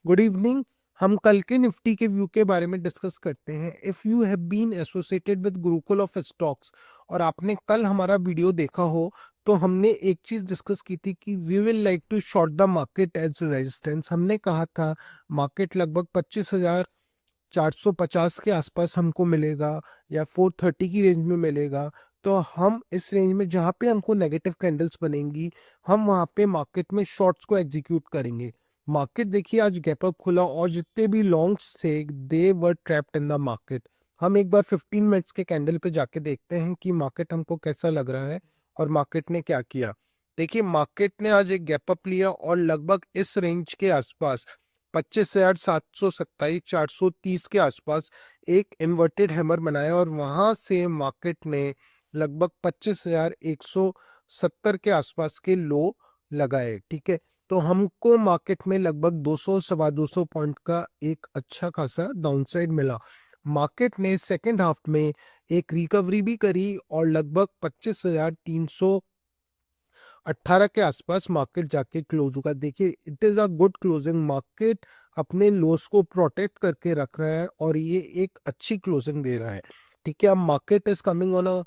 Good evening. हम कल के निफ्टी के व्यू के बारे में डिस्कस करते हैं। If you have been associated with Gurukul of stocks और आपने कल हमारा वीडियो देखा हो, तो हमने एक चीज़ डिस्कस की थी कि we will like to short the market as resistance. हमने कहा था मार्केट लगभग 25,450 के आसपास हमको मिलेगा या 430 की रेंज में मिलेगा। तो हम इस रेंज में जहाँ पे हमको नेगेटिव कैंडल्स बनेंगी, हम वहाँ पे मार्केट में शॉर्ट्स को एग्जीक्यूट करेंगे। मार्केट देखिए आज गैप अप खुला और जितने भी लॉन्ग्स थे they were trapped in the market. हम एक बार 15 मिनट्स के कैंडल पे जाके देखते हैं कि मार्केट हमको कैसा लग रहा है और मार्केट ने क्या किया। देखिए मार्केट ने आज एक गैप अप लिया और लगभग इस रेंज के आसपास 25,727 430 के आसपास एक इन्वर्टेड हैमर बनाया और वहां से मार्केट ने लगभग 25,170 के आसपास के लो लगाए। ठीक है, तो हमको मार्केट में लगभग 200 सवा 200 पॉइंट का एक अच्छा खासा डाउनसाइड मिला। मार्केट ने सेकेंड हाफ में एक रिकवरी भी करी और लगभग 25,318 के आसपास मार्केट जाके क्लोज हुआ। देखिए it is a good closing. Market अपने लोस को प्रोटेक्ट करके रख रहा है और ये एक अच्छी क्लोजिंग दे रहा है। ठीक है, अब market is coming on a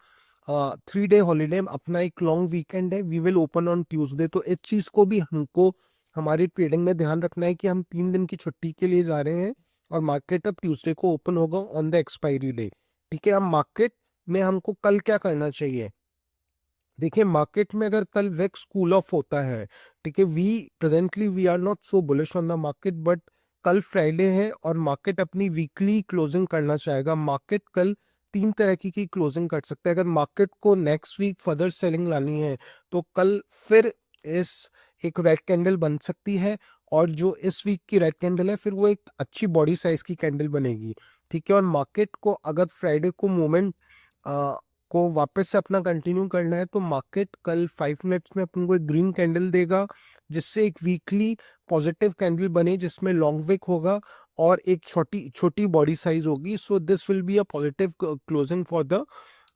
3 day holiday. अपना एक लॉन्ग वीकेंड है, we will open on Tuesday. तो इस चीज को भी हमको हमारी ट्रेडिंग में ध्यान रखना है कि हम 3 दिन की छुट्टी के लिए जा रहे हैं और मार्केट अब ट्यूसडे को ओपन होगा ऑन द एक्सपायरी डे। ठीक है, अब मार्केट में हमको कल क्या करना चाहिए। देखिए मार्केट में अगर कल वेक्स कूल ऑफ होता है, ठीक है, we are not so bullish on the market, but कल फ्राइडे है और मार्केट अपनी वीकली क्लोजिंग करना चाहेगा। मार्केट कल 3 तरह की क्लोजिंग कर सकता है। अगर मार्केट को नेक्स्ट वीक फर्दर सेलिंग लानी है तो कल फिर इस एक रेड कैंडल बन सकती है और जो इस वीक की रेड कैंडल है फिर वो एक अच्छी बॉडी साइज की कैंडल बनेगी। ठीक है, और मार्केट को अगर फ्राइडे को मूवमेंट को वापस से अपना कंटिन्यू करना है तो मार्केट कल 5 मिनट्स में अपन को एक ग्रीन कैंडल देगा, जिससे एक वीकली पॉजिटिव कैंडल बने जिसमें लॉन्ग विक होगा और एक छोटी छोटी बॉडी साइज होगी। So this will be a positive closing for the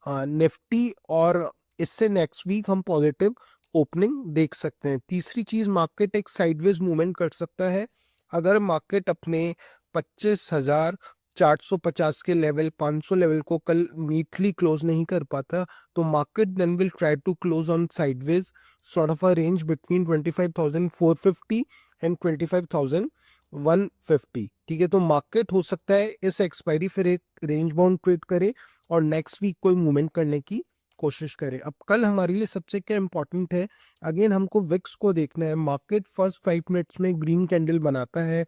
Nifty और इससे नेक्स्ट वीक हम पॉजिटिव ओपनिंग देख सकते हैं। तीसरी चीज, मार्केट एक साइडवेज मूवमेंट कर सकता है। अगर मार्केट अपने 25,450 के लेवल 500 लेवल को कल नीटली क्लोज नहीं कर पाता तो market then will try to close on sideways sort of a range between 25,450 and 25,150। ठीक है, तो मार्केट हो सकता है इस एक्सपायरी फिर एक रेंज बाउंड ट्रेड करे और नेक्स्ट वीक कोई मूवमेंट करने की कोशिश करे। अब कल हमारे लिए सबसे क्या इंपॉर्टेंट है, अगेन हमको विक्स को देखना है। मार्केट फर्स्ट 5 मिनट्स में ग्रीन कैंडल बनाता है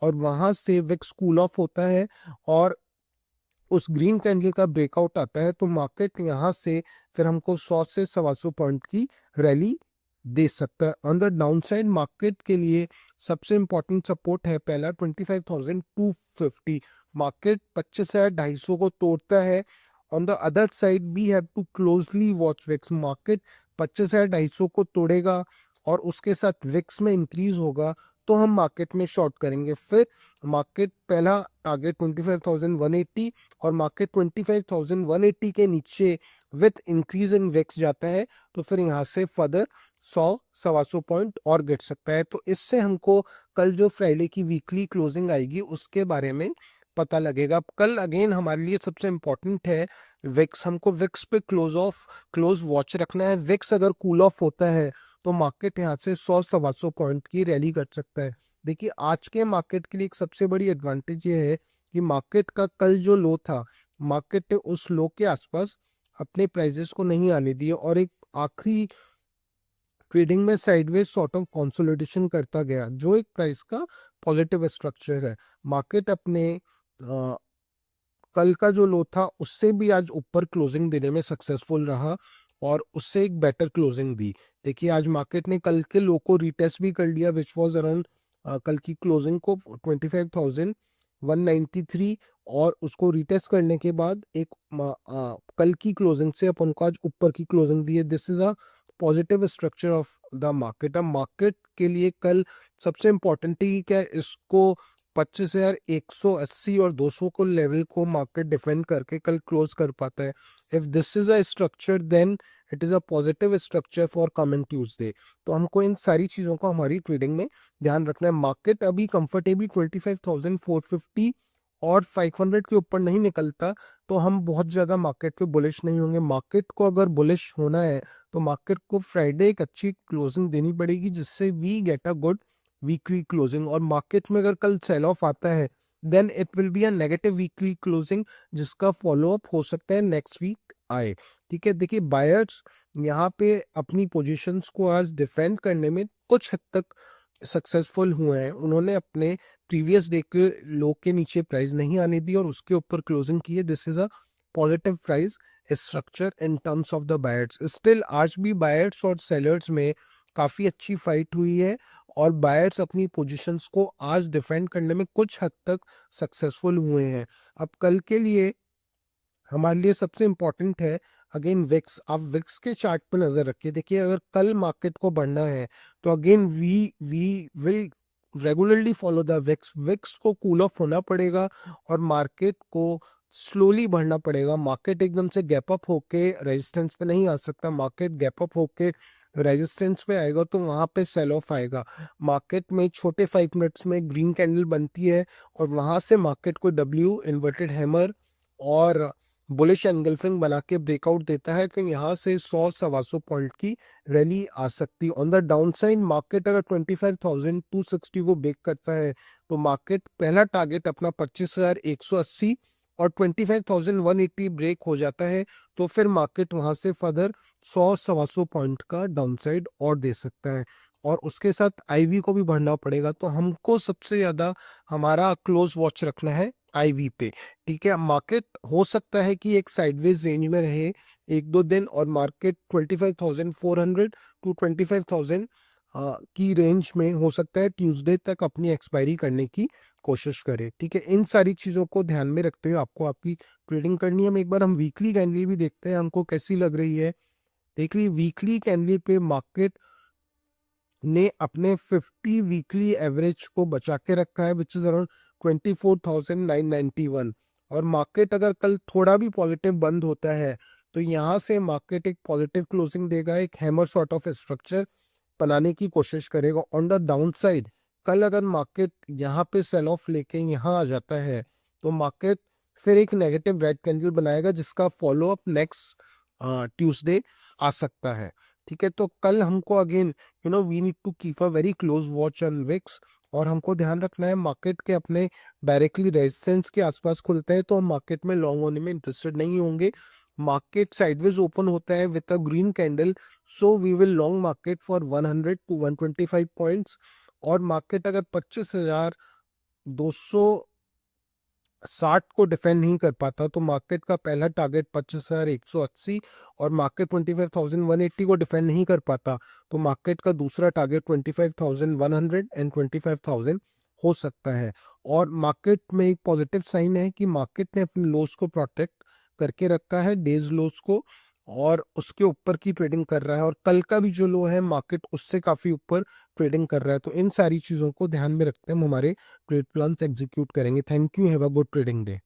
और वहां से विक्स कूल ऑफ होता है और उस ग्रीन कैंडल का ब्रेकआउट आता है तो मार्केट यहाँ से फिर हमको 100 से 125 पॉइंट की रैली दे सकता है। On the down side market के लिए सबसे इंपॉर्टेंट सपोर्ट है पहला 25,250। मार्केट 25,250 को तोड़ता है। On the other side we have to closely watch VIX. Market 25,250 को तोड़ेगा और उसके साथ विक्स में इंक्रीज होगा तो हम मार्केट में शॉर्ट करेंगे। फिर मार्केट पहला टारगेट 25,180 और मार्केट 25,180 के नीचे विथ इंक्रीज इन विक्स जाता है तो फिर यहाँ से फर्दर 100 सवा 100 पॉइंट और गिर सकता है। तो इससे हमको कल जो फ्राइडे की वीकली क्लोजिंग आएगी उसके बारे में पता लगेगा। कल अगेन हमारे लिए सबसे इंपॉर्टेंट है विक्स। हमको विक्स पे क्लोज वॉच रखना है। विक्स अगर कूल ऑफ होता है तो मार्केट यहाँ से 100 सवा 100 पॉइंट की रैली कर सकता है। देखिए आज के मार्केट के लिए एक सबसे बड़ी एडवांटेज ये है कि मार्केट का कल जो लो था, मार्केट ने उस लो के आसपास अपने प्राइजेस को नहीं आने दिए और एक आखिरी ट्रेडिंग में साइडवेज सॉर्ट ऑफ कंसोलिडेशन करता गया जो एक प्राइस का पॉजिटिव स्ट्रक्चर है। मार्केट अपने कल का जो लो था उससे भी आज ऊपर क्लोजिंग देने में सक्सेसफुल रहा और उससे एक बेटर क्लोजिंग दी। देखिए आज मार्केट ने कल के लो को रिटेस्ट भी कर लिया विच वाज अराउंड कल की क्लोजिंग को 25,193 और उसको रिटेस्ट करने के बाद एक कल की क्लोजिंग से अपन को आज ऊपर की क्लोजिंग दी है। This is a positive structure of the market. अब मार्केट के लिए कल सबसे इंपॉर्टेंट है कि क्या इसको 25,180 और 200 को लेवल को मार्केट डिफेंड करके कल क्लोज कर पाता है। If this is a structure then it is a positive structure for coming Tuesday. तो हमको इन सारी चीज़ों का हमारी ट्रेडिंग में ध्यान रखना है। मार्केट अभी कंफर्टेबली 25,450 और 500 के ऊपर नहीं निकलता तो हम बहुत ज़्यादा मार्केट पे बुलिश नहीं होंगे। मार्केट को अगर बुलिश होना है तो मार्केट को फ्राइडे एक अच्छी क्लोजिंग देनी पड़ेगी, जिससे we get a good weekly closing. और मार्केट में अगर कल सेल ऑफ आता है then it will be a negative weekly closing, जिसका फॉलोअप हो सकता है नेक्स्ट वीक आए। ठीक है, देखिए बायर्स यहाँ पे अपनी पोजीशंस को आज डिफेंड करने में कुछ हद तक सक्सेसफुल हुए हैं। उन्होंने अपने प्रीवियस डे के लो के नीचे प्राइस नहीं आने दी और उसके ऊपर क्लोजिंग की है। This is a positive price structure in terms of the buyers. Still आज भी बायर्स और सेलर्स में काफ़ी अच्छी फाइट हुई है और बायर्स अपनी पोजीशंस को आज डिफेंड करने में कुछ हद तक सक्सेसफुल हुए हैं। अब कल के लिए हमारे लिए सबसे इम्पोर्टेंट है अगेन विक्स। आप विक्स के चार्ट पर नज़र रखिए। देखिए अगर कल मार्केट को बढ़ना है तो again we will regularly follow the VIX. VIX को कूल ऑफ होना पड़ेगा और मार्केट को स्लोली बढ़ना पड़ेगा। मार्केट एकदम से गैप अप होके रेजिस्टेंस पे नहीं आ सकता। मार्केट गैप अप होके रेजिस्टेंस पे आएगा तो वहाँ पे सेल ऑफ आएगा। मार्केट में छोटे 5 मिनट्स में ग्रीन कैंडल बनती है और वहाँ से मार्केट को डब्ल्यू इन्वर्टेड हैमर और बुलिश एनगल्फिंग बना के ब्रेकआउट देता है कि यहाँ से 100-125 पॉइंट की रैली आ सकती है। On the down side market अगर 25,260 को ब्रेक करता है तो मार्केट पहला टारगेट अपना 25,180 और 25,180 ब्रेक हो जाता है तो फिर मार्केट वहाँ से फर्दर 100-125 पॉइंट का डाउन साइड और दे सकता है। और उसके साथ आईवी को भी बढ़ना पड़ेगा तो हमको सबसे ज़्यादा हमारा क्लोज वॉच रखना है आईवी पे। ठीक है, मार्केट हो सकता है कि एक साइडवेज रेंज में रहे 1-2 दिन और मार्केट 25,400 टू 25,000 की रेंज में हो सकता है ट्यूसडे तक अपनी एक्सपायरी करने की कोशिश करे। ठीक है, इन सारी चीज़ों को ध्यान में रखते हुए आपको आपकी ट्रेडिंग करनी है। हम एक बार हम वीकली कैंडल भी देखते हैं हमको कैसी लग रही है। देख लीजिए वीकली कैंडल पे मार्केट ने अपने 50 वीकली एवरेज को बचा के रखा है विच इज अराउंड 24,991। और मार्केट अगर कल थोड़ा भी पॉजिटिव बंद होता है तो यहाँ से मार्केट एक पॉजिटिव क्लोजिंग देगा, एक हैमर सॉर्ट ऑफ स्ट्रक्चर बनाने की कोशिश करेगा। ऑन द डाउन साइड कल अगर मार्केट यहाँ पे सेल ऑफ लेके यहाँ आ जाता है तो मार्केट फिर एक नेगेटिव रेड कैंडल बनाएगा जिसका फॉलो अप नेक्स्ट ट्यूसडे आ सकता है। ठीक है, तो कल हमको again we need to keep a very close watch on VIX और हमको ध्यान रखना है मार्केट के अपने डायरेक्टली रेजिस्टेंस के आसपास खुलता है तो हम मार्केट में लॉन्ग होने में इंटरेस्टेड नहीं होंगे। मार्केट साइडवेज ओपन होता है with a green candle so we will long market for 100 to 125 points. और मार्केट अगर 25,260 को डिफेंड नहीं कर पाता तो मार्केट का पहला टारगेट 25,180 और मार्केट 25,180 को डिफेंड नहीं कर पाता तो मार्केट का दूसरा टारगेट 25,100 एंड 25,000 हो सकता है। और मार्केट में एक पॉजिटिव साइन है कि मार्केट ने अपने लोस को प्रोटेक्ट करके रखा है, डेज लोस को, और उसके ऊपर की ट्रेडिंग कर रहा है और कल का भी जो लो है मार्केट उससे काफ़ी ऊपर ट्रेडिंग कर रहा है। तो इन सारी चीज़ों को ध्यान में रखते हैं हम हमारे ट्रेड प्लान्स एग्जीक्यूट करेंगे। Thank you, have a good trading day.